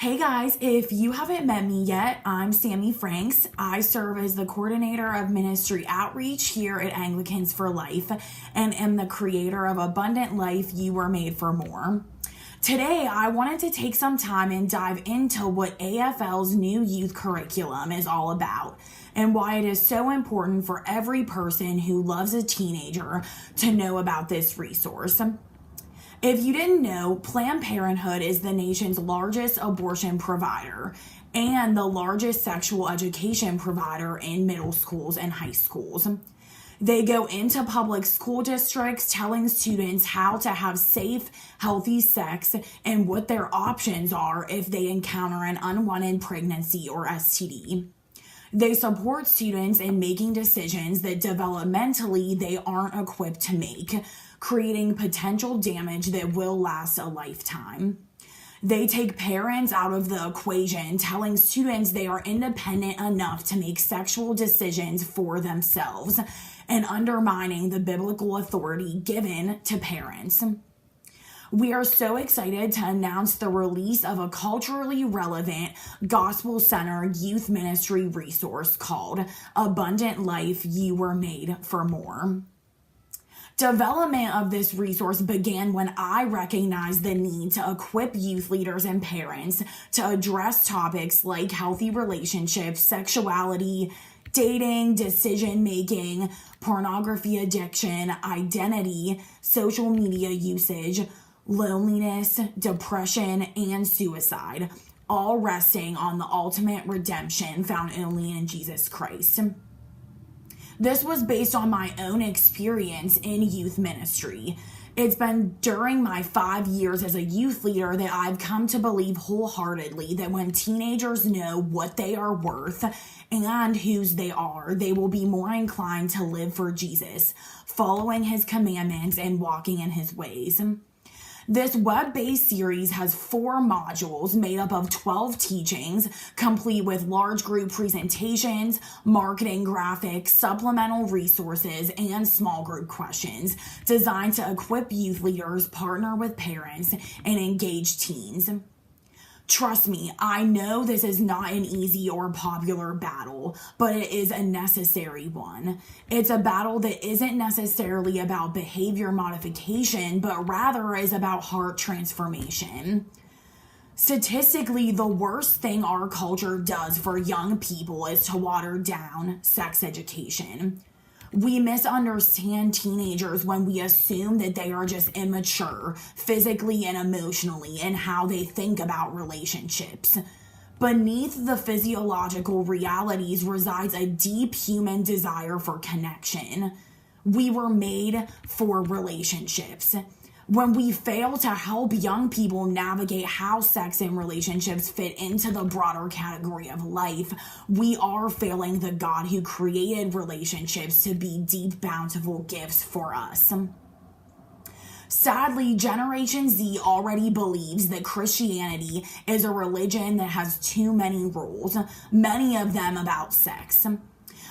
Hey guys, if you haven't met me yet, I'm Sammy Franks. I serve as the coordinator of ministry outreach here at Anglicans for Life and am the creator of Abundant Life You Were Made for More. Today, I wanted to take some time and dive into what AFL's new youth curriculum is all about and why it is so important for every person who loves a teenager to know about this resource. If you didn't know, Planned Parenthood is the nation's largest abortion provider and the largest sexual education provider in middle schools and high schools. They go into public school districts telling students how to have safe, healthy sex and what their options are if they encounter an unwanted pregnancy or STD. They support students in making decisions that developmentally they aren't equipped to make, creating potential damage that will last a lifetime. They take parents out of the equation, telling students they are independent enough to make sexual decisions for themselves and undermining the biblical authority given to parents. We are so excited to announce the release of a culturally relevant, gospel-centered youth ministry resource called Abundant Life You Were Made for More. Development of this resource began when I recognized the need to equip youth leaders and parents to address topics like healthy relationships, sexuality, dating, decision-making, pornography addiction, identity, social media usage, loneliness, depression, and suicide, all resting on the ultimate redemption found only in Jesus Christ. This was based on my own experience in youth ministry. It's been during my 5 years as a youth leader that I've come to believe wholeheartedly that when teenagers know what they are worth and whose they are, they will be more inclined to live for Jesus, following his commandments and walking in his ways. This web-based series has 4 modules made up of 12 teachings, complete with large group presentations, marketing graphics, supplemental resources, and small group questions designed to equip youth leaders, partner with parents, and engage teens. Trust me, I know this is not an easy or popular battle, but it is a necessary one. It's a battle that isn't necessarily about behavior modification, but rather is about heart transformation. Statistically, the worst thing our culture does for young people is to water down sex education. We misunderstand teenagers when we assume that they are just immature, physically and emotionally, in how they think about relationships. Beneath the physiological realities resides a deep human desire for connection. We were made for relationships. When we fail to help young people navigate how sex and relationships fit into the broader category of life, we are failing the God who created relationships to be deep, bountiful gifts for us. Sadly, Generation Z already believes that Christianity is a religion that has too many rules, many of them about sex.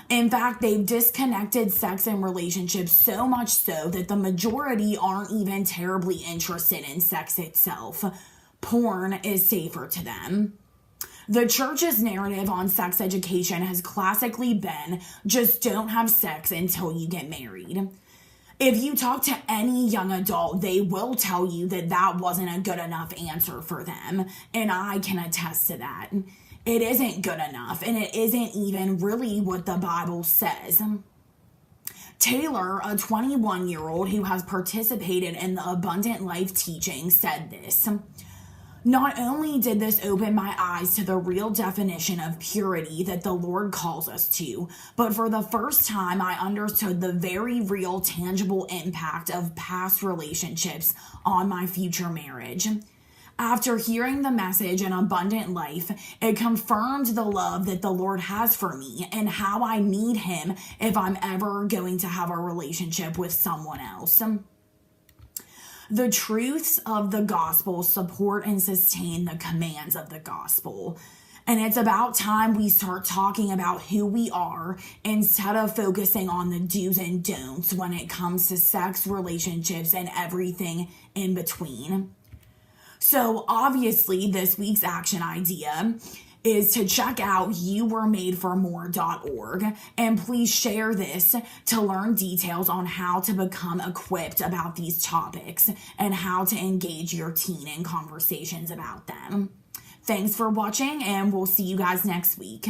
In fact, they've disconnected sex and relationships so much so that the majority aren't even terribly interested in sex itself. Porn is safer to them. The church's narrative on sex education has classically been, just don't have sex until you get married. If you talk to any young adult, they will tell you that that wasn't a good enough answer for them, and I can attest to that. It isn't good enough, and it isn't even really what the Bible says. Taylor, a 21-year-old who has participated in the Abundant Life teaching, said this: "Not only did this open my eyes to the real definition of purity that the Lord calls us to, but for the first time I understood the very real, tangible impact of past relationships on my future marriage. After hearing the message in Abundant Life, it confirmed the love that the Lord has for me and how I need him if I'm ever going to have a relationship with someone else." The truths of the gospel support and sustain the commands of the gospel. And it's about time we start talking about who we are instead of focusing on the do's and don'ts when it comes to sex, relationships, and everything in between. So obviously this week's action idea is to check out youweremadefore.more.org, and please share this to learn details on how to become equipped about these topics and how to engage your teen in conversations about them. Thanks for watching, and we'll see you guys next week.